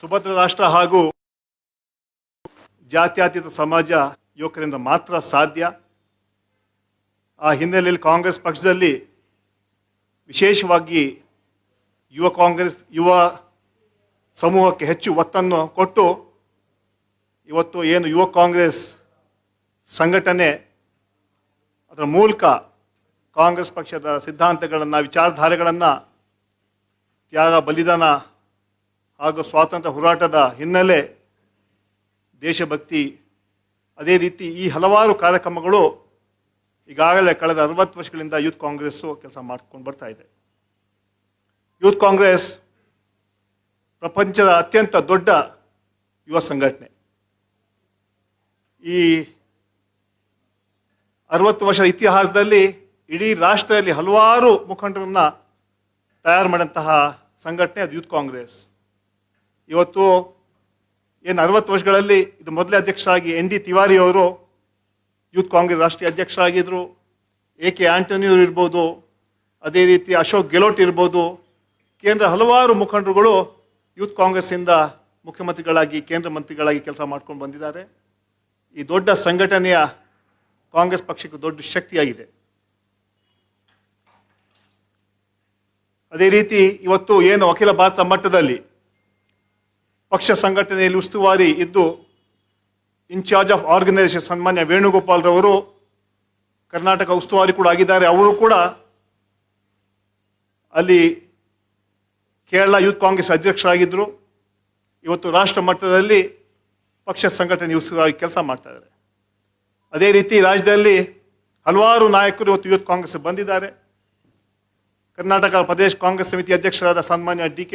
ಸುಭದ್ರ ರಾಷ್ಟ್ರ ಹಾಗೂ ಜಾತ್ಯತೀತ ಸಮಾಜ ಯುವಕರಿಂದ ಮಾತ್ರ ಸಾಧ್ಯ. ಆ ಹಿನ್ನೆಲೆಯಲ್ಲಿ ಕಾಂಗ್ರೆಸ್ ಪಕ್ಷದಲ್ಲಿ ವಿಶೇಷವಾಗಿ ಯುವ ಸಮೂಹಕ್ಕೆ ಹೆಚ್ಚು ಒತ್ತನ್ನು ಕೊಟ್ಟು ಇವತ್ತು ಏನು ಯುವ ಕಾಂಗ್ರೆಸ್ ಸಂಘಟನೆ ಅದರ ಮೂಲಕ ಕಾಂಗ್ರೆಸ್ ಪಕ್ಷದ ಸಿದ್ಧಾಂತಗಳನ್ನು, ವಿಚಾರಧಾರೆಗಳನ್ನು, ತ್ಯಾಗ, ಬಲಿದಾನ ಹಾಗೂ ಸ್ವಾತಂತ್ರ್ಯ ಹೋರಾಟದ ಹಿನ್ನೆಲೆ, ದೇಶಭಕ್ತಿ, ಅದೇ ರೀತಿ ಈ ಹಲವಾರು ಕಾರ್ಯಕ್ರಮಗಳು ಈಗಾಗಲೇ ಕಳೆದ 60 ವರ್ಷಗಳಿಂದ ಯೂತ್ ಕಾಂಗ್ರೆಸ್ಸು ಕೆಲಸ ಮಾಡ್ಕೊಂಡು ಬರ್ತಾ ಇದೆ. ಯೂತ್ ಕಾಂಗ್ರೆಸ್ ಪ್ರಪಂಚದ ಅತ್ಯಂತ ದೊಡ್ಡ ಯುವ ಸಂಘಟನೆ. ಈ 60 ವರ್ಷದ ಇತಿಹಾಸದಲ್ಲಿ ಇಡೀ ರಾಷ್ಟ್ರದಲ್ಲಿ ಹಲವಾರು ಮುಖಂಡರನ್ನ ತಯಾರು ಮಾಡಿದಂತಹ ಸಂಘಟನೆ ಅದು ಯೂತ್ ಕಾಂಗ್ರೆಸ್. ಇವತ್ತು ಏನು 60 ವರ್ಷಗಳಲ್ಲಿ ಇದು ಮೊದಲೇ ಅಧ್ಯಕ್ಷರಾಗಿ ND ತಿವಾರಿ ಅವರು ಯೂತ್ ಕಾಂಗ್ರೆಸ್ ರಾಷ್ಟ್ರೀಯ ಅಧ್ಯಕ್ಷರಾಗಿದ್ದರು. AK ಆಂಟನಿ ಅವರು ಇರ್ಬೋದು, ಅದೇ ರೀತಿ ಅಶೋಕ್ ಗೆಹ್ಲೋಟ್ ಇರ್ಬೋದು. ಕೇಂದ್ರ ಹಲವಾರು ಮುಖಂಡರುಗಳು ಯೂತ್ ಕಾಂಗ್ರೆಸ್ಸಿಂದ ಮುಖ್ಯಮಂತ್ರಿಗಳಾಗಿ, ಕೇಂದ್ರ ಮಂತ್ರಿಗಳಾಗಿ ಕೆಲಸ ಮಾಡ್ಕೊಂಡು ಬಂದಿದ್ದಾರೆ. ಈ ದೊಡ್ಡ ಸಂಘಟನೆಯ ಕಾಂಗ್ರೆಸ್ ಪಕ್ಷಕ್ಕೆ ದೊಡ್ಡ ಶಕ್ತಿಯಾಗಿದೆ. ಅದೇ ರೀತಿ ಇವತ್ತು ಏನು ಅಖಿಲ ಭಾರತ ಮಟ್ಟದಲ್ಲಿ ಪಕ್ಷ ಸಂಘಟನೆಯಲ್ಲಿ ಉಸ್ತುವಾರಿ ಇದ್ದು ಇನ್ಚಾರ್ಜ್ ಆಫ್ ಆರ್ಗನೈಸೇಷನ್ ಸನ್ಮಾನ್ಯ ವೇಣುಗೋಪಾಲ್ ರವರು ಕರ್ನಾಟಕ ಉಸ್ತುವಾರಿ ಕೂಡ ಆಗಿದ್ದಾರೆ. ಅವರು ಕೂಡ ಅಲ್ಲಿ ಕೇರಳ ಯೂತ್ ಕಾಂಗ್ರೆಸ್ ಅಧ್ಯಕ್ಷರಾಗಿದ್ದರು. ಇವತ್ತು ರಾಷ್ಟ್ರ ಮಟ್ಟದಲ್ಲಿ ಪಕ್ಷ ಸಂಘಟನೆ ಉಸ್ತುವಾರಿ ಕೆಲಸ ಮಾಡ್ತಾ ಇದ್ದಾರೆ. ಅದೇ ರೀತಿ ರಾಜ್ಯದಲ್ಲಿ ಹಲವಾರು ನಾಯಕರು ಇವತ್ತು ಯೂತ್ ಕಾಂಗ್ರೆಸ್ ಬಂದಿದ್ದಾರೆ. ಕರ್ನಾಟಕ ಪ್ರದೇಶ ಕಾಂಗ್ರೆಸ್ ಸಮಿತಿ ಅಧ್ಯಕ್ಷರಾದ ಸನ್ಮಾನ್ಯ DK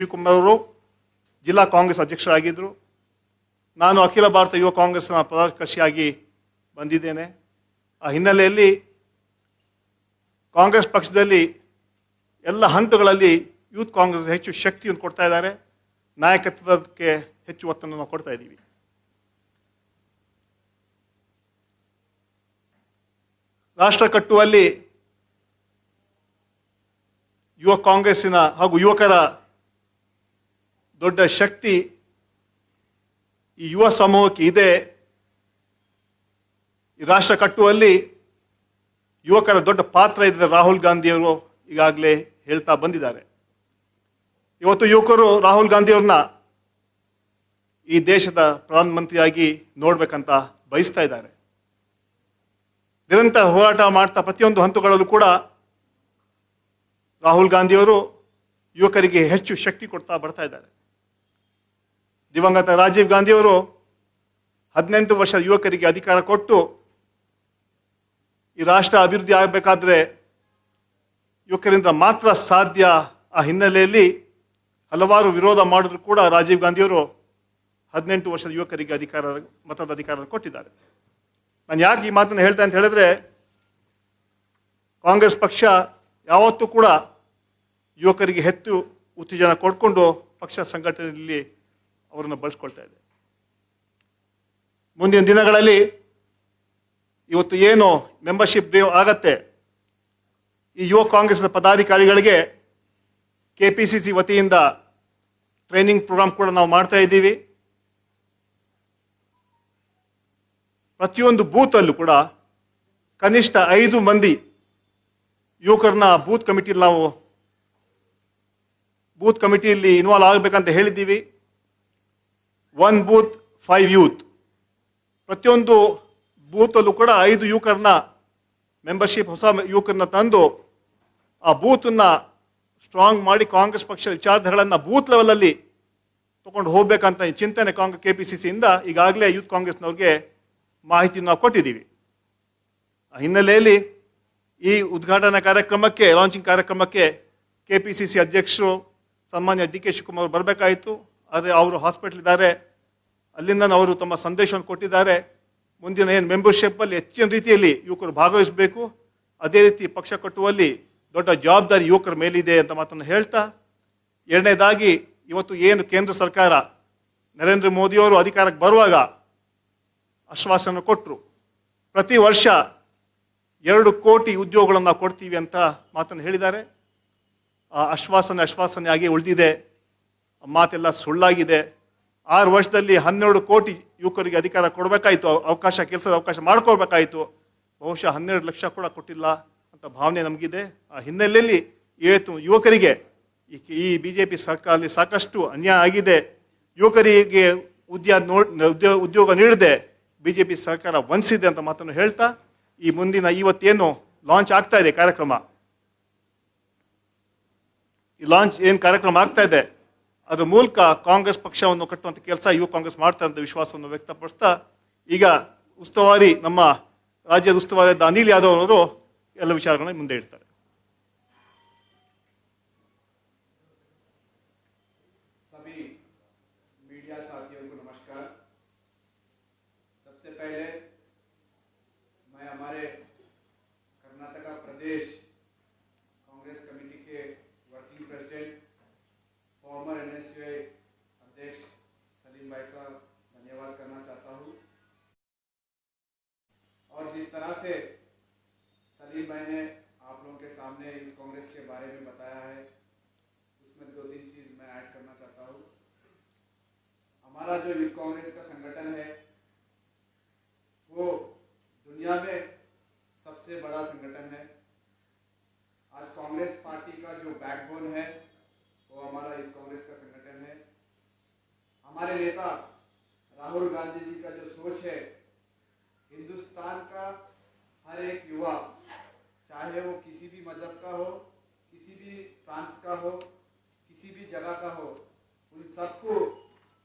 ಶಿವಕುಮಾರ್ ಅವರು ಜಿಲ್ಲಾ ಕಾಂಗ್ರೆಸ್ ಅಧ್ಯಕ್ಷರಾಗಿದ್ದರು. ನಾನು ಅಖಿಲ ಭಾರತ ಯುವ ಕಾಂಗ್ರೆಸ್ನ ಪ್ರಧಾನ ಕಾರ್ಯದರ್ಶಿಯಾಗಿ ಬಂದಿದ್ದೇನೆ. ಆ ಹಿನ್ನೆಲೆಯಲ್ಲಿ ಕಾಂಗ್ರೆಸ್ ಪಕ್ಷದಲ್ಲಿ ಎಲ್ಲ ಹಂತಗಳಲ್ಲಿ ಯೂತ್ ಕಾಂಗ್ರೆಸ್ ಹೆಚ್ಚು ಶಕ್ತಿಯನ್ನು ಕೊಡ್ತಾ ಇದ್ದಾರೆ. ನಾಯಕತ್ವಕ್ಕೆ ಹೆಚ್ಚು ಒತ್ತನ್ನು ನಾವು ಕೊಡ್ತಾ ಇದ್ದೀವಿ. ರಾಷ್ಟ್ರ ಕಟ್ಟುವಲ್ಲಿ ಯುವ ಕಾಂಗ್ರೆಸ್ಸಿನ ಹಾಗೂ ಯುವಕರ ದೊಡ್ಡ ಶಕ್ತಿ ಈ ಯುವ ಸಮೂಹಕ್ಕೆ ಇದೆ. ಈ ರಾಷ್ಟ್ರ ಕಟ್ಟುವಲ್ಲಿ ಯುವಕರ ದೊಡ್ಡ ಪಾತ್ರ ಇದೆ. ರಾಹುಲ್ ಗಾಂಧಿಯವರು ಈಗಾಗಲೇ ಹೇಳ್ತಾ ಬಂದಿದ್ದಾರೆ. ಇವತ್ತು ಯುವಕರು ರಾಹುಲ್ ಗಾಂಧಿಯವ್ರನ್ನ ಈ ದೇಶದ ಪ್ರಧಾನಮಂತ್ರಿಯಾಗಿ ನೋಡ್ಬೇಕಂತ ಬಯಸ್ತಾ ಇದ್ದಾರೆ. ನಿರಂತರ ಹೋರಾಟ ಮಾಡ್ತಾ ಪ್ರತಿಯೊಂದು ಹಂತಗಳಲ್ಲೂ ಕೂಡ ರಾಹುಲ್ ಗಾಂಧಿಯವರು ಯುವಕರಿಗೆ ಹೆಚ್ಚು ಶಕ್ತಿ ಕೊಡ್ತಾ ಬರ್ತಾ ಇದ್ದಾರೆ. ದಿವಂಗತ ರಾಜೀವ್ ಗಾಂಧಿಯವರು 18 ವರ್ಷದ ಯುವಕರಿಗೆ ಅಧಿಕಾರ ಕೊಟ್ಟು ಈ ರಾಷ್ಟ್ರ ಅಭಿವೃದ್ಧಿ ಆಗಬೇಕಾದ್ರೆ ಯುವಕರಿಂದ ಮಾತ್ರ ಸಾಧ್ಯ. ಆ ಹಿನ್ನೆಲೆಯಲ್ಲಿ ಹಲವಾರು ವಿರೋಧ ಮಾಡಿದ್ರು ಕೂಡ ರಾಜೀವ್ ಗಾಂಧಿಯವರು 18 ವರ್ಷದ ಯುವಕರಿಗೆ ಮತದ ಅಧಿಕಾರ ಕೊಟ್ಟಿದ್ದಾರೆ. ನಾನು ಯಾಕೆ ಈ ಮಾತನ್ನು ಹೇಳ್ತೇನೆ ಅಂತ ಹೇಳಿದ್ರೆ, ಕಾಂಗ್ರೆಸ್ ಪಕ್ಷ ಯಾವತ್ತೂ ಕೂಡ ಯುವಕರಿಗೆ ಹೆಚ್ಚು ಉತ್ತೇಜನ ಕೊಡ್ಕೊಂಡು ಪಕ್ಷ ಸಂಘಟನೆಯಲ್ಲಿ ಅವರನ್ನು ಬಳಸ್ಕೊಳ್ತಾ ಇದೆ. ಮುಂದಿನ ದಿನಗಳಲ್ಲಿ ಇವತ್ತು ಏನು ಮೆಂಬರ್ಶಿಪ್ ಡೇ ಆಗತ್ತೆ, ಈ ಯುವ ಕಾಂಗ್ರೆಸ್ನ ಪದಾಧಿಕಾರಿಗಳಿಗೆ KPCC ವತಿಯಿಂದ ಟ್ರೈನಿಂಗ್ ಪ್ರೋಗ್ರಾಮ್ ಕೂಡ ನಾವು ಮಾಡ್ತಾ ಇದ್ದೀವಿ. ಪ್ರತಿಯೊಂದು ಬೂತಲ್ಲೂ ಕೂಡ ಕನಿಷ್ಠ 5 ಮಂದಿ ಯುವಕರನ್ನ ಬೂತ್ ಕಮಿಟಿಯಲ್ಲಿ ಇನ್ವಾಲ್ವ್ ಆಗಬೇಕಂತ ಹೇಳಿದ್ದೀವಿ. 1 ಬೂತ್ 5 ಯೂತ್. ಪ್ರತಿಯೊಂದು ಬೂತಲ್ಲೂ ಕೂಡ 5 ಯುವಕರನ್ನ ಮೆಂಬರ್ಶಿಪ್, ಹೊಸ ಯುವಕರನ್ನ ತಂದು ಆ ಬೂತನ್ನು ಸ್ಟ್ರಾಂಗ್ ಮಾಡಿ ಕಾಂಗ್ರೆಸ್ ಪಕ್ಷ ವಿಚಾರಧಾರೆಗಳನ್ನು ಬೂತ್ ಲೆವೆಲಲ್ಲಿ ತಗೊಂಡು ಹೋಗ್ಬೇಕಂತ ಈ ಚಿಂತನೆ KPCCಯಿಂದ ಈಗಾಗಲೇ ಯೂತ್ ಕಾಂಗ್ರೆಸ್ನವ್ರಿಗೆ ಮಾಹಿತಿ ನಾವು ಕೊಟ್ಟಿದ್ದೀವಿ. ಆ ಹಿನ್ನೆಲೆಯಲ್ಲಿ ಈ ಉದ್ಘಾಟನಾ ಕಾರ್ಯಕ್ರಮಕ್ಕೆ, ಲಾಂಚಿಂಗ್ ಕಾರ್ಯಕ್ರಮಕ್ಕೆ KPCC ಅಧ್ಯಕ್ಷರು ಸನ್ಮಾನ್ಯ DK ಶಿವಕುಮಾರ್ ಬರಬೇಕಾಯಿತು. ಆದರೆ ಅವರು ಹಾಸ್ಪಿಟಲ್ ಇದ್ದಾರೆ. ಅಲ್ಲಿಂದ ಅವರು ತಮ್ಮ ಸಂದೇಶವನ್ನು ಕೊಟ್ಟಿದ್ದಾರೆ. ಮುಂದಿನ ಏನು ಮೆಂಬರ್ಶಿಪ್ಪಲ್ಲಿ ಹೆಚ್ಚಿನ ರೀತಿಯಲ್ಲಿ ಯುವಕರು ಭಾಗವಹಿಸಬೇಕು, ಅದೇ ರೀತಿ ಪಕ್ಷ ಕಟ್ಟುವಲ್ಲಿ ದೊಡ್ಡ ಜವಾಬ್ದಾರಿ ಯುವಕರ ಮೇಲಿದೆ ಅಂತ ಮಾತನ್ನು ಹೇಳ್ತಾ, ಎರಡನೇದಾಗಿ ಇವತ್ತು ಏನು ಕೇಂದ್ರ ಸರ್ಕಾರ ನರೇಂದ್ರ ಮೋದಿಯವರು ಅಧಿಕಾರಕ್ಕೆ ಬರುವಾಗ ಆಶ್ವಾಸನೆ ಕೊಟ್ಟರು, ಪ್ರತಿ ವರ್ಷ 2 ಕೋಟಿ ಉದ್ಯೋಗಗಳನ್ನು ಕೊಡ್ತೀವಿ ಅಂತ ಮಾತನ್ನು ಹೇಳಿದ್ದಾರೆ. ಆ ಆಶ್ವಾಸನೆ ಆಗಿ ಉಳಿದಿದೆ. ಮಾತೆಲ್ಲ ಸುಳ್ಳಾಗಿದೆ. 6 ವರ್ಷದಲ್ಲಿ 12 ಕೋಟಿ ಯುವಕರಿಗೆ ಅಧಿಕಾರ ಕೊಡಬೇಕಾಯಿತು, ಕೆಲಸದ ಅವಕಾಶ ಮಾಡ್ಕೊಳ್ಬೇಕಾಯಿತು. ಬಹುಶಃ 12 ಲಕ್ಷ ಕೂಡ ಕೊಟ್ಟಿಲ್ಲ ಅಂತ ಭಾವನೆ ನಮಗಿದೆ. ಆ ಹಿನ್ನೆಲೆಯಲ್ಲಿ ಇವತ್ತು ಯುವಕರಿಗೆ ಈ ಬಿಜೆಪಿ ಸರ್ಕಾರದಲ್ಲಿ ಸಾಕಷ್ಟು ಅನ್ಯಾಯ ಆಗಿದೆ. ಯುವಕರಿಗೆ ಉದ್ಯೋಗ ನೀಡದೆ ಬಿಜೆಪಿ ಸರ್ಕಾರ ವಂಚಿಸಿದೆ ಅಂತ ಮಾತನ್ನು ಹೇಳ್ತಾ, ಈ ಮುಂದಿನ ಇವತ್ತೇನು ಲಾಂಚ್ ಆಗ್ತಾ ಇದೆ ಕಾರ್ಯಕ್ರಮ, ಈ ಲಾಂಚ್ ಏನು ಕಾರ್ಯಕ್ರಮ ಆಗ್ತಾ ಇದೆ ಅದರ ಮೂಲಕ ಕಾಂಗ್ರೆಸ್ ಪಕ್ಷವನ್ನು ಕಟ್ಟುವಂಥ ಕೆಲಸ ಯುವ ಕಾಂಗ್ರೆಸ್ ಮಾಡ್ತಾ ಇದ್ದ ವಿಶ್ವಾಸವನ್ನು ವ್ಯಕ್ತಪಡಿಸ್ತಾ, ಈಗ ಉಸ್ತುವಾರಿ ನಮ್ಮ ರಾಜ್ಯದ ಉಸ್ತುವಾರಿ ಅನಿಲ್ ಯಾದವ್ ಅವರು ಎಲ್ಲ ವಿಚಾರಗಳನ್ನ ಮುಂದೆ ಇಡ್ತಾರೆ. सभी मीडिया साथियों को नमस्कार। सबसे पहले मैं हमारे कर्नाटका प्रदेश कांग्रेस कमेटी के वर्किंग प्रेसिडेंट फॉर्मर एनएसयूआई अध्यक्ष सलीम भाई का धन्यवाद करना चाहता हूँ। और जिस तरह से सलीम भाई ने आप लोगों के सामने यूथ कांग्रेस के बारे में बताया है, उसमें 2-3 चीज मैं ऐड करना चाहता हूँ। हमारा जो यूथ कांग्रेस का संगठन है वो दुनिया में सबसे बड़ा संगठन है। आज कांग्रेस पार्टी का जो बैकबोन है वो हमारा यूथ कांग्रेस का संगठन है। हमारे नेता राहुल गांधी जी का जो सोच है, हिंदुस्तान का हर एक युवा, चाहे वो किसी भी मजहब का हो, किसी भी प्रांत का हो, किसी भी जगह का हो, उन सबको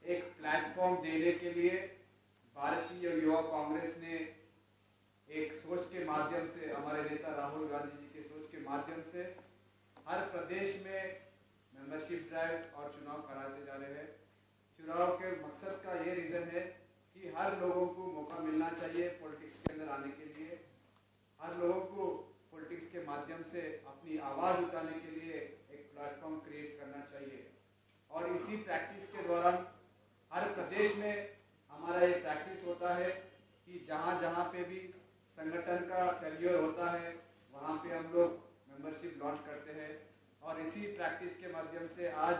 एक प्लेटफॉर्म देने के लिए भारतीय युवा कांग्रेस ने एक सोच के माध्यम से, हमारे नेता राहुल गांधी जी के सोच के माध्यम से हर प्रदेश में मेंबरशिप ड्राइव और चुनाव कराते जा रहे हैं। चुनाव के मकसद का ये रीजन है कि हर लोगों को मौका मिलना चाहिए पॉलिटिक्स के अंदर आने के लिए, हर लोगों को पॉलिटिक्स के माध्यम से अपनी आवाज़ उठाने के लिए एक प्लेटफॉर्म क्रिएट करना चाहिए। और इसी प्रैक्टिस के दौरान हर प्रदेश में हमारा ये प्रैक्टिस होता है कि जहाँ जहाँ पे भी संगठन का फेल्योर होता है वहाँ पे हम लोग मेंबरशिप लॉन्च करते हैं। और इसी प्रैक्टिस के माध्यम से आज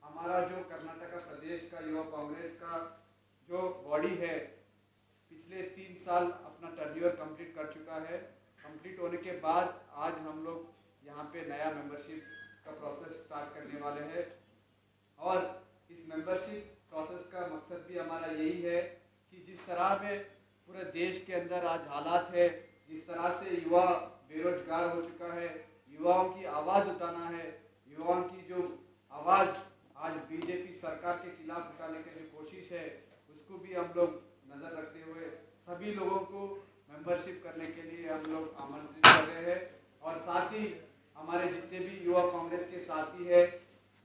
हमारा जो कर्नाटका प्रदेश का युवा कांग्रेस का जो बॉडी है पिछले 3 साल अपना टर्न्योर कंप्लीट कर चुका है। कंप्लीट होने के बाद आज हम लोग यहाँ पे नया मेंबरशिप का प्रोसेस स्टार्ट करने वाले हैं। और इस मेंबरशिप प्रोसेस का मकसद भी हमारा यही है कि जिस तरह में पूरे देश के अंदर आज हालात है, जिस तरह से युवा बेरोजगार हो चुका है, युवाओं की आवाज़ उठाना है, युवाओं की जो आवाज़ आज बीजेपी सरकार के खिलाफ उठाने की जो कोशिश है उसको भी हम लोग नज़र रखते हुए सभी लोगों को मेंबरशिप करने के लिए हम लोग आमंत्रित कर रहे हैं। और साथ ही हमारे जितने भी युवा कांग्रेस के साथी है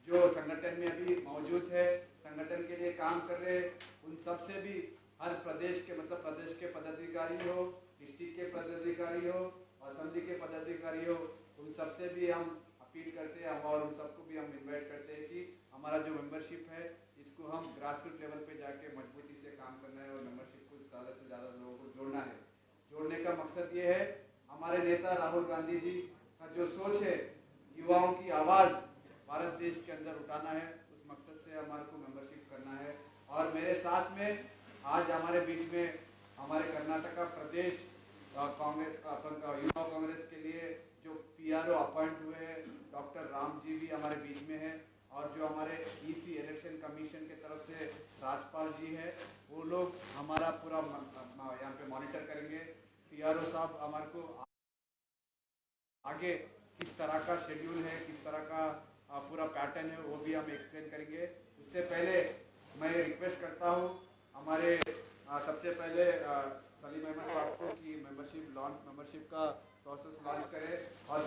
जो संगठन में अभी मौजूद है, संगठन के लिए काम कर रहे हैं, उन सब से भी हर प्रदेश के प्रदेश के पदाधिकारी हो, डिस्ट्रिक्ट के पदाधिकारी हो, असेंबली के पदाधिकारी हो, उन सब से भी हम अपील करते हैं और उन सबको भी हम इन्वाइट करते हैं कि हमारा जो मेंबरशिप है इसको हम ग्रास रूट लेवल पे जाके मजबूती से काम करना है और मेंबरशिप को ज़्यादा से ज़्यादा लोगों को जोड़ना है। जोड़ने का मकसद ये है, हमारे नेता राहुल गांधी जी का जो सोच है युवाओं की आवाज़ भारत देश के अंदर उठाना है, उस मकसद से हमारे को मेंबरशिप करना है। और मेरे साथ में आज हमारे बीच में हमारे कर्नाटका प्रदेश कांग्रेस युवा कांग्रेस के लिए जो पीआरओ अपॉइंट हुए हैं डॉक्टर राम जी भी हमारे बीच में हैं। और जो हमारे ईसी इलेक्शन कमीशन की तरफ से राजपाल जी हैं वो लोग हमारा पूरा यहाँ पे मॉनिटर करेंगे। पीआरओ साहब हमारे को आगे किस तरह का शेड्यूल है, किस तरह का पूरा पैटर्न है वो भी हम एक्सप्लेन करेंगे। उससे पहले मैं रिक्वेस्ट करता हूँ हमारे सबसे पहले सलीम अहमद साहब को कि मेंबरशिप का प्रोसेस लॉन्च करें। और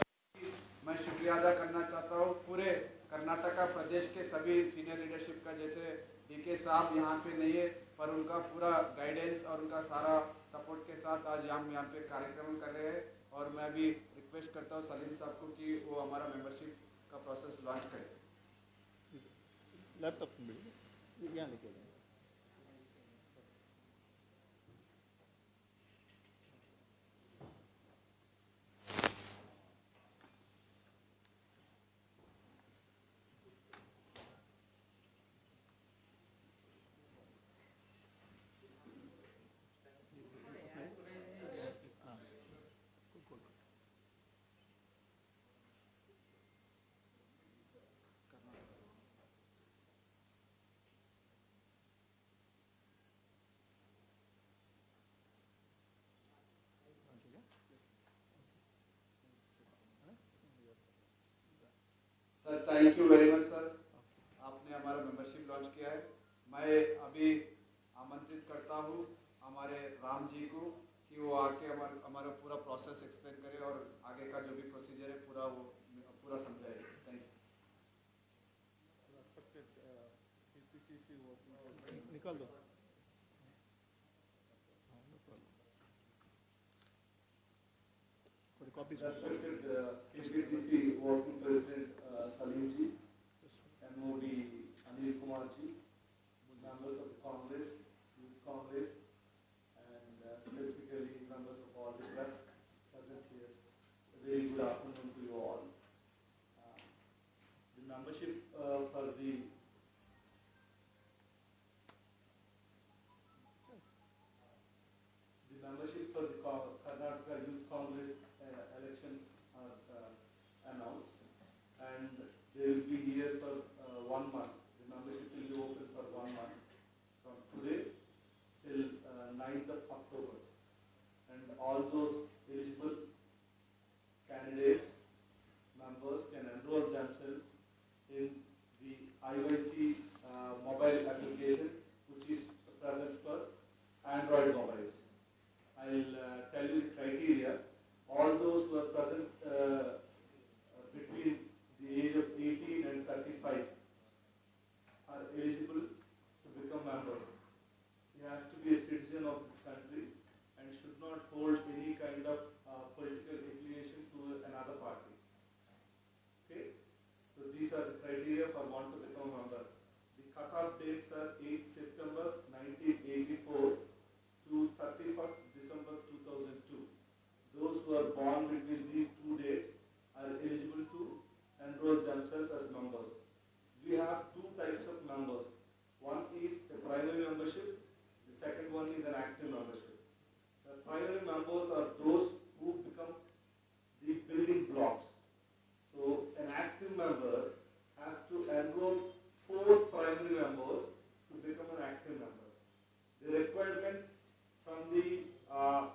मैं शुक्रिया अदा करना चाहता हूँ पूरे कर्नाटका प्रदेश के सभी सीनियर लीडरशिप का, जैसे डीके साहब यहाँ पे नहीं है पर उनका पूरा गाइडेंस और उनका सारा सपोर्ट के साथ आज हम यहाँ पे कार्यक्रम कर रहे हैं। और मैं भी रिक्वेस्ट करता हूँ सलीम साहब को कि वो हमारा मेंबरशिप का प्रोसेस लॉन्च करें। Laptop sir thank you very much sir, आपने हमारा मेंबरशिप लॉन्च किया है। मैं अभी आमंत्रित करता हूँ हमारे राम जी को कि वो आके हमारा पूरा प्रोसेस एक्सप्लेन करें और आगे का जो भी प्रोसीजर है पूरा वो पूरा समझाए। Thank you. निकाल दो। Copy Respected KPCC Working President Salim ji, MOD Anil Kumar ji, members of the Congress, Youth Congress, and specifically members of all the press present here. A very good afternoon to you all. The membership for the membership for the Karnataka Youth Congress elections are announced, and they will be here for 1 month. The membership will be open for 1 month from today till 9th of October, and all those eligible candidates, members can enroll themselves in the IYC mobile application, which is present for Android mobiles. I'll tell you the criteria. All those who are present between the age of 18 and 35 are eligible to become members. He has to be a citizen of this country and should not hold any kind of political affiliation to another party. Okay? So these are the criteria for one to become a member. The cutoff dates are 8 September 1984 to 31st December 2002. Those who are born between these two dates are eligible to enroll themselves as members. We have two types of members. One is a primary membership, the second one is an active membership. The primary members are those who become the building blocks. So an active member has to enroll 4 primary members to become an active member. The requirement from the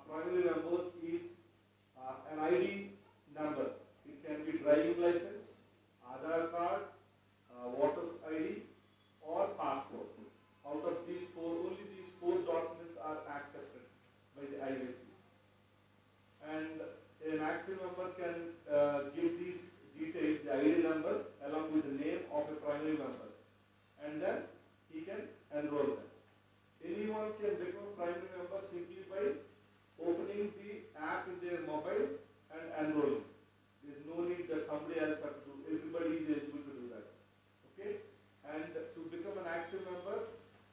primary members is an ID number. It can be driving license, Aadhaar card, voter's ID, or passport. Out of these 4, only these 4 documents are accepted by the IBC. And an active member can give these details, the ID number, along with the name of a primary member, and then he can enroll them. Anyone can become a primary member simply by opening the app in their mobile and enrolling. There is no need that somebody else has to do. Everybody is eligible to do that. Okay? And to become an active member,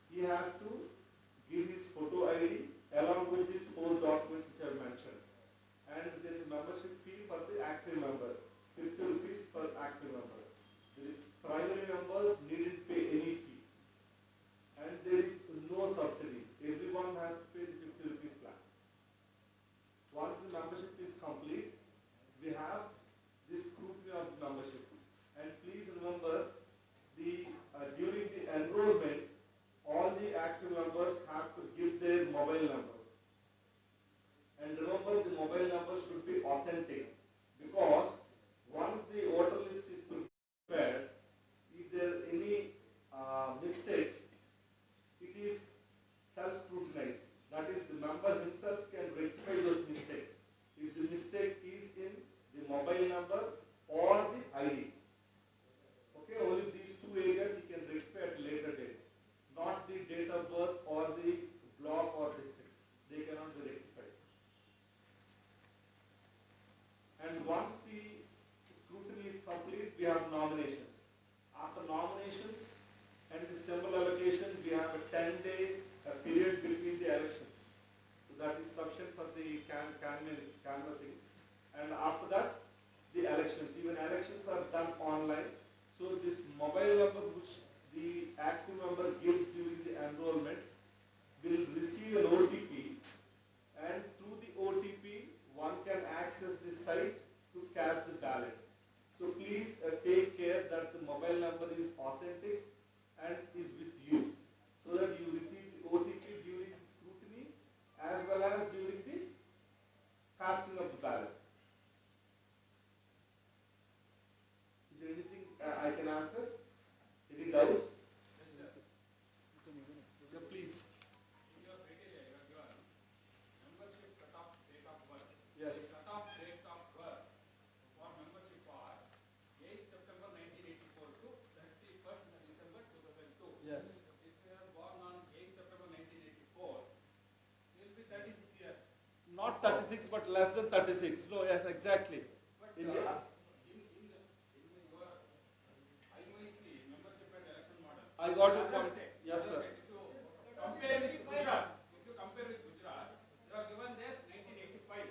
he has to give his photo ID along with these 4 documents which I have mentioned. And there is a membership fee for the active member, 50 rupees per active member. The primary members needn't pay any fee. And there is no subsidy. Everyone has to pay the 50 rupees plan. Once the membership is complete, we have the scrutiny of the membership. And please remember, during the enrollment, all the active members have to give their mobile numbers. And remember, the mobile number should be authentic, because once the voter list is prepared, if there are any mistakes, it is self-scrutinized. That is, the member himself can rectify those mistakes. If the mistake is in the mobile number or the ID. Okay, only these 2 areas he can rectify at a later date. Not the date of birth or the block or district. They cannot be rectified. And once the scrutiny is complete, we have nominations. After nominations and the symbol allocation, we have a 10-day period between the elections. So that is sufficient for the canvassing. And after that, the elections. Even elections are done online. So this mobile number which the active member gives during the enrollment will receive an OTP, and through the OTP, one can access the site to cast the ballot. So please take care that the mobile number is authentic and is with you, so that you receive the OTP during the scrutiny as well as during the casting of the ballot. Is there anything Not 36, but less than 36. No, yes, exactly. In the, I got your point. Yes, sir. Compare with Gujarat. If you compare with Gujarat, they are given there 1985.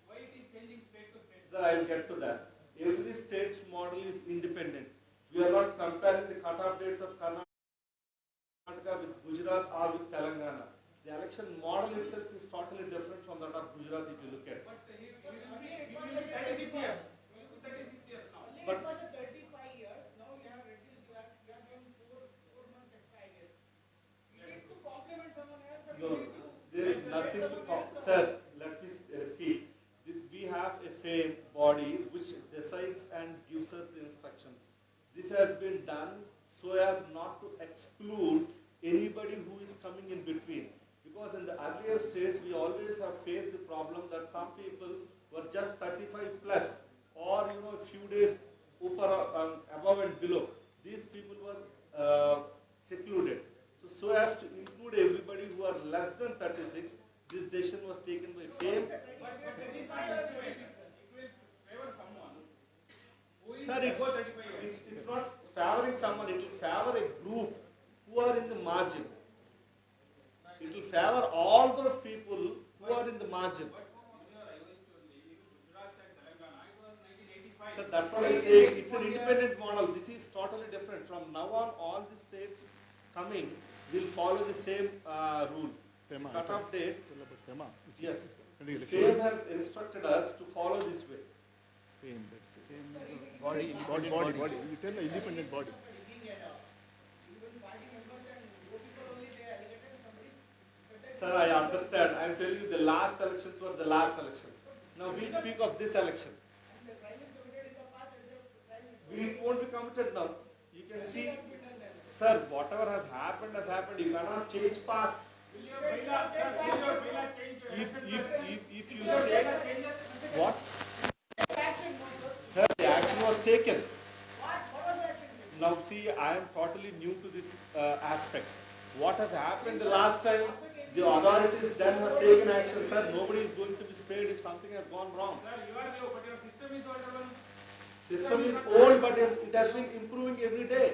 Why it is changing state to state? Sir, I will get to that. Every state's model is independent. We are not comparing the cut-off dates of Karnataka with Gujarat or with Telangana. The election model itself is totally different from that of Gujarat if you look at it. But he will be 36 years. He will be 36 years now. But It was a 35 years, now you have reduced, you are given four months extra, I guess. You need to compliment someone else or no, you need to. there is nothing to sir, let me speak. We have a FAME body which decides and gives us the instructions. This has been done so as not to exclude anybody who is coming in between. Because in the earlier states, we always have faced the problem that some people were just 35 plus or a few days above and below. These people were secluded. So as to include everybody who are less than 36, this decision was taken by FAME. Sir, it's not favoring someone, it will favor a group who are in the margin. It will favor all those people who are in the margin. Sir, that's what I'm saying. It's an independent model. This is totally different. From now on, all the states coming will follow the same rule. Cut-off date. Yes. FAME has instructed us to follow this way. Body. You tell the independent body. Sir, I understand. I'm telling you the last elections were the last elections. Now we speak of this election. We won't be committed now. You can see, sir, whatever has happened has happened. You cannot change past. If you say what? Sir, the action was taken. Now see, I am totally new to this aspect. What has happened the last time? The authorities then have taken action, sir. Nobody is going to be spared if something has gone wrong. Sir, you are new, but your system is old. System is old, but it has been improving every day.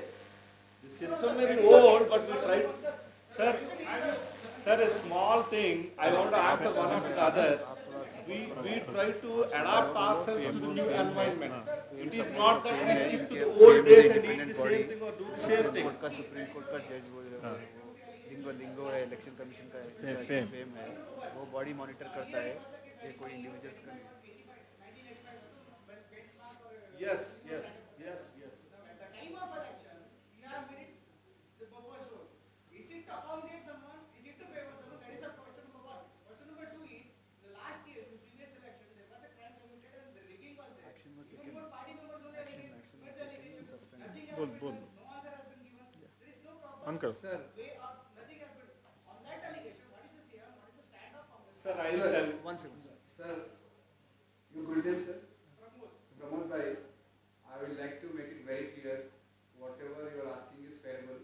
The system may be old, but we try. Sir, a small thing. I want to answer one after the other. We try to adapt ourselves to the new environment. It is not that we stick to the old days and eat the same thing or do the same thing. Court का supreme court का जज वो लिंगो है election commission का fame है वो body monitor करता है ये कोई इंडिविजुअल्स का नहीं Yes. At the time of election, you have made it the purpose role. Is it to accommodate someone? Is it to favor someone? That is a question number one. Question number two is, the last case, in previous election, there was a crime committed and the rigging was there. Action was Even taken. for party members only Action made was the taken. allegation. Suspended. Nothing has Bold, been bold. done. No answer has been given. There is no proper Uncle. Sir way or nothing has been. On that allegation, what is the CM? What is the stand of Congress? Sir, I will tell you. One second Sir, you good name, sir? Pramod bhai, I would like to make it very clear, whatever you are asking is favorable,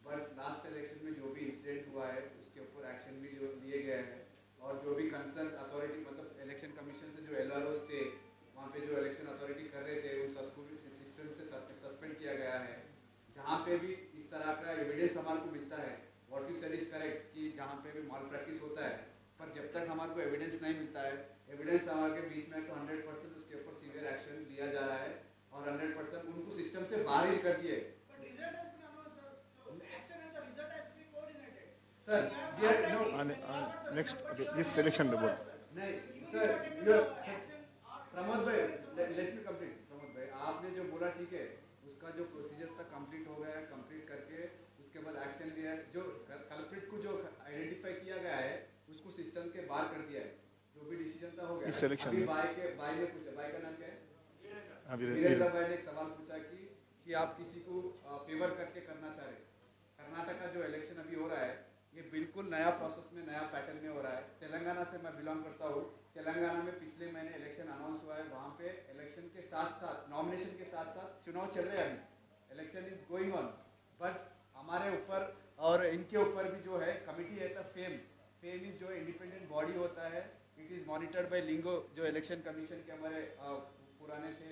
but last election में जो भी incident हुआ है उसके ऊपर action भी जो लिए गए हैं और जो भी कंसर्न अथॉरिटी मतलब इलेक्शन कमीशन से जो LROs थे वहाँ पे जो इलेक्शन अथॉरिटी कर रहे थे उन सबको भी सिस्टम से सस्पेंड किया गया है। जहाँ पे भी इस तरह का एविडेंस हमारे को मिलता है, what you said is correct कि जहाँ पे भी मॉल प्रैक्टिस होता है, पर जब तक हमारे को एविडेंस नहीं मिलता है, एविडेंस हमारे के बीच में तो 100% उसके ऊपर सीवियर एक्शन लिया जा रहा है और 100% उनको सिस्टम से बाहर ही कर दिए। But result has been announced, sir. So the action and the result has to be coordinated. Sir, we are no next this election report. नहीं सर you are प्रमोद भाई लेट मी कंप्लीट। प्रमोद भाई आपने जो बोला ठीक है, उसका जो प्रोसीजर था कंप्लीट हो गया है, कंप्लीट करके उसके बाद एक्शन लिया है, जो कल्प्रिट को जो आइडेंटिफाई किया गया है उसको सिस्टम के बाहर कर दिया है, जो भी डिसीजन था हो गया। इस election अभी में। बाई ने पूछा, बाई का नाम क्या है? वीरेंद्र वीरेंद्र भाई ने एक सवाल पूछा कि आप किसी को फेवर करके करना चाह रहे। कर्नाटक का जो इलेक्शन अभी हो रहा है ये बिल्कुल नया प्रोसेस में नया पैटर्न में हो रहा है। तेलंगाना से मैं बिलोंग करता हूँ। तेलंगाना में पिछले महीने इलेक्शन अनाउंस हुआ है, वहाँ पे इलेक्शन के साथ साथ नॉमिनेशन के साथ साथ चुनाव चल रहे हैं। अभी election is going on, but हमारे ऊपर और इनके ऊपर भी जो है कमिटी है फेम इज जो इंडिपेंडेंट बॉडी होता है इट इज मॉनिटर्ड बाय लिंगो, जो इलेक्शन कमीशन के हमारे पुराने थे,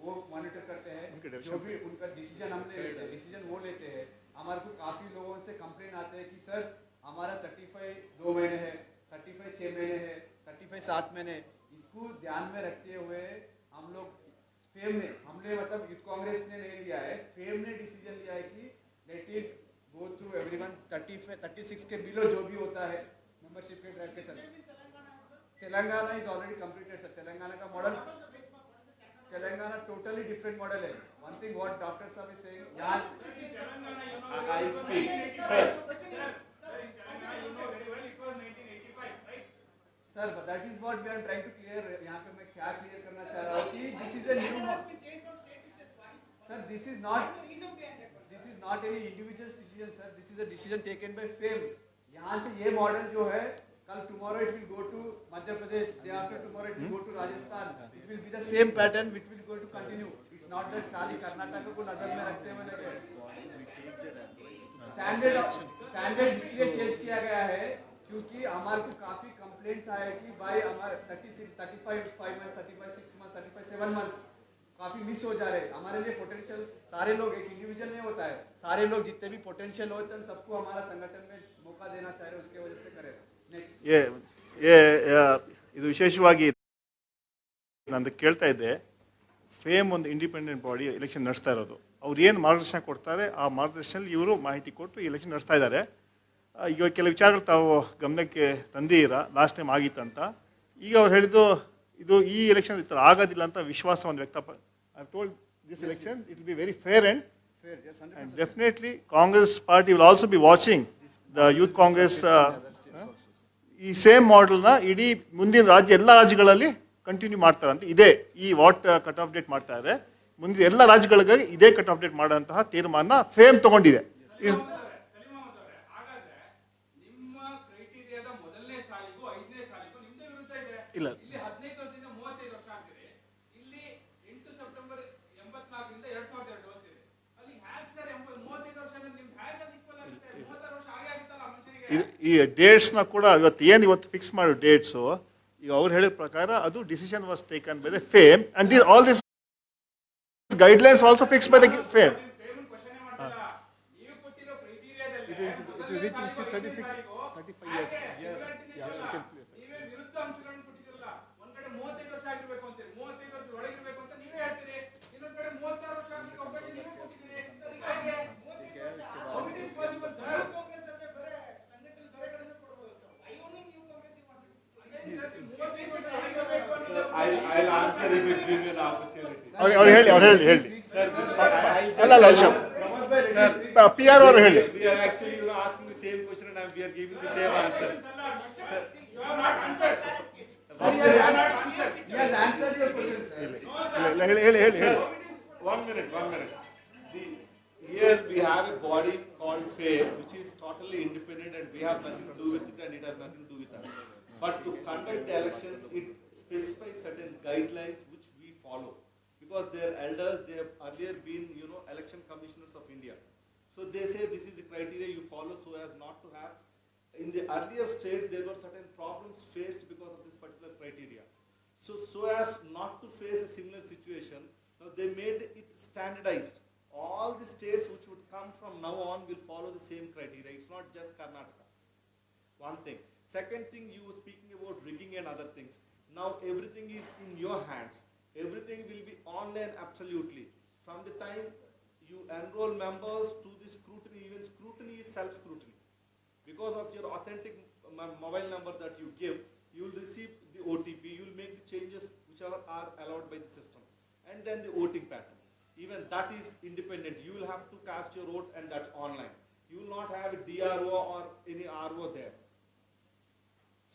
वो मॉनिटर करते हैं। जो भी उनका डिसीजन हमने लेते हैं, डिसीजन वो लेते हैं। हमारे को काफ़ी लोगों से कंप्लेन आते हैं कि सर हमारा 35 2 महीने है, 35 6 महीने है, 35 7 महीने। इसको ध्यान में रखते हुए हम लोग फेम ने, हमने मतलब यूथ कांग्रेस ने नहीं लिया है, फेम ने डिसीजन लिया है कि let it go through everyone. 36 के बिलो जो भी होता है मेंबरशिप के ड्राइव से चल। Telangana is already completed sir. Telangana का model, Telangana totally different model है। वन थिंग व्हाट डॉक्टर साहब इज सेइंग, यहाँ I speak, sir. Sir that is what we are trying to clear. यहाँ पे मैं क्या क्लियर करना चाह रहा हूँ कि this is a new sir, this is not any individual decision sir, this is a decision taken by fame. यहाँ से ये मॉडल जो है, कल tomorrow it will go to Madhya Pradesh, day after tomorrow it will go to Rajasthan, it will be the same pattern which will go to continue. It's not that खाली कर्नाटक को नजर में रखते हुए लगे। स्टैंडर्ड इसलिए चेंज किया गया है क्योंकि हमारे को काफी कंप्लेंट्स आए कि भाई हमारे 36 35 5 मंथ्स, 35 6 मंथ्स, 35 7 मंथ्स काफी मिस हो जा रहे हैं। हमारे लिए पोटेंशियल सारे लोग, एक इंडिविजुअल नहीं होता है, सारे लोग जितने भी पोटेंशियल होते हैं सबको हमारा संगठन में मौका देना चाह रहे हैं, उसके वजह से करें। ಇದು ವಿಶೇಷವಾಗಿ ನಾನು ಕೇಳ್ತಾ ಇದ್ದೆ, ಫೇಮ್ ಒಂದು ಇಂಡಿಪೆಂಡೆಂಟ್ ಬಾಡಿ ಎಲೆಕ್ಷನ್ ನಡೆಸ್ತಾ ಇರೋದು. ಅವ್ರು ಏನು ಮಾರ್ಗದರ್ಶನ ಕೊಡ್ತಾರೆ ಆ ಮಾರ್ಗದರ್ಶನದಲ್ಲಿ ಇವರು ಮಾಹಿತಿ ಕೊಟ್ಟು ಎಲೆಕ್ಷನ್ ನಡೆಸ್ತಾ ಇದ್ದಾರೆ. ಈಗ ಕೆಲವು ವಿಚಾರಗಳು ತಾವು ಗಮನಕ್ಕೆ ತಂದಿದ್ದೀರಾ, ಲಾಸ್ಟ್ ಟೈಮ್ ಆಗಿತ್ತಂತ. ಈಗ ಅವ್ರು ಹೇಳಿದ್ದು ಇದು ಈ ಎಲೆಕ್ಷನ್ ಈ ಥರ ಆಗೋದಿಲ್ಲ ಅಂತ ವಿಶ್ವಾಸವನ್ನು ವ್ಯಕ್ತಪಡಿಸಿ, I told this election it will be very fair and definitely Congress party will also be watching the youth Congress ಈ ಸೇಮ್ ಮಾಡೆಲ್ನ ಇಡೀ ಮುಂದಿನ ರಾಜ್ಯ ಎಲ್ಲ ರಾಜ್ಯಗಳಲ್ಲಿ ಕಂಟಿನ್ಯೂ ಮಾಡ್ತಾರೆ ಅಂತ ಇದೆ. ಈ ವಾಟ್ ಕಟ್ ಆಫ್ ಡೇಟ್ ಮಾಡ್ತಾ ಇದ್ದಾರೆ, ಮುಂದಿನ ಎಲ್ಲ ರಾಜ್ಯಗಳಿಗೆ ಇದೇ ಕಟ್ ಆಫ್ ಡೇಟ್ ಮಾಡುವಂತಹ ತೀರ್ಮಾನ ಫೇಮ್ ತಗೊಂಡಿದೆ. ಇಲ್ಲ ಈ ಡೇಟ್ಸ್ನ ಕೂಡ ಇವತ್ತು ಫಿಕ್ಸ್ ಮಾಡೋ ಡೇಟ್ಸು, ಈಗ ಅವ್ರು ಹೇಳಿದ ಪ್ರಕಾರ ಅದು decision was taken by the fame and all this guidelines also fix by the fame. It is reaching 36, 35 years. Yes. Yeah, you can play. I'll answer if you give me the opportunity. ಅವ್ರು ಹೇಳಿ ಅಲ್ಲ P R ಅವರು ಹೇಳಿ. We are actually asking the same question and we are giving the same answer. You have not answered. He has answered your question, sir. ಹೇಳಿ. One minute. Here we have a body called FAME, which is totally independent and we have nothing to do with it and it has nothing to do with us. But to conduct the elections, it specifies certain guidelines which we follow. Because their elders, they have earlier been, election commissioners of India. So they say this is the criteria you follow so as not to have. In the earlier states, there were certain problems faced because of this particular criteria. So as not to face a similar situation, now they made it standardized. All the states which would come from now on will follow the same criteria. It's not just Karnataka. One thing. Second thing, you were speaking about rigging and other things. Now everything is in your hands. Everything will be online absolutely. From the time you enroll members to the scrutiny, even scrutiny is self-scrutiny. Because of your authentic mobile number that you give, you will receive the OTP, you will make the changes whichever are allowed by the system. And then the voting pattern. Even that is independent. You will have to cast your vote and that's online. You will not have a DRO or any RO there.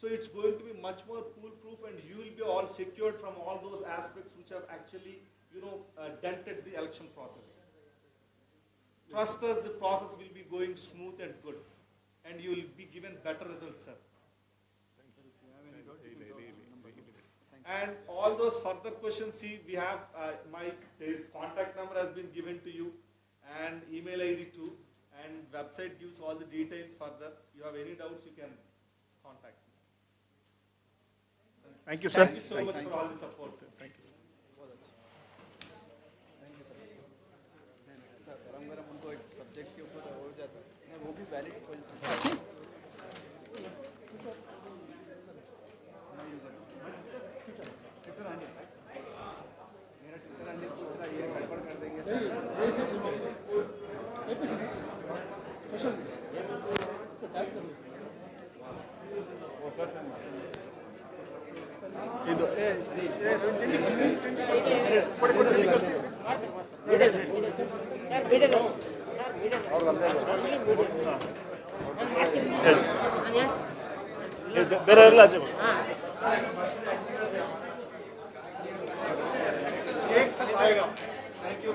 So it's going to be much more foolproof and you will be all secured from all those aspects which have actually, dented the election process. Trust us, the process will be going smooth and good and you will be given better results, sir. And all those further questions, see, we have my contact number has been given to you and email ID too, and website gives all the details further. You have any doubts, you can contact me. Thank you sir. Thank you so much for all the support. Thank you. Sir गरम गरम उनको एक subject के ऊपर हो जाता है वो भी वैलिड मेरा ट्विटर हैंडल पूछ रहा है ये गड़बड़ कर देंगे ಇದು ಬೇರೆ ಎಲ್ಲ ಆಚೆ ಬನ್ನಿ. Thank you.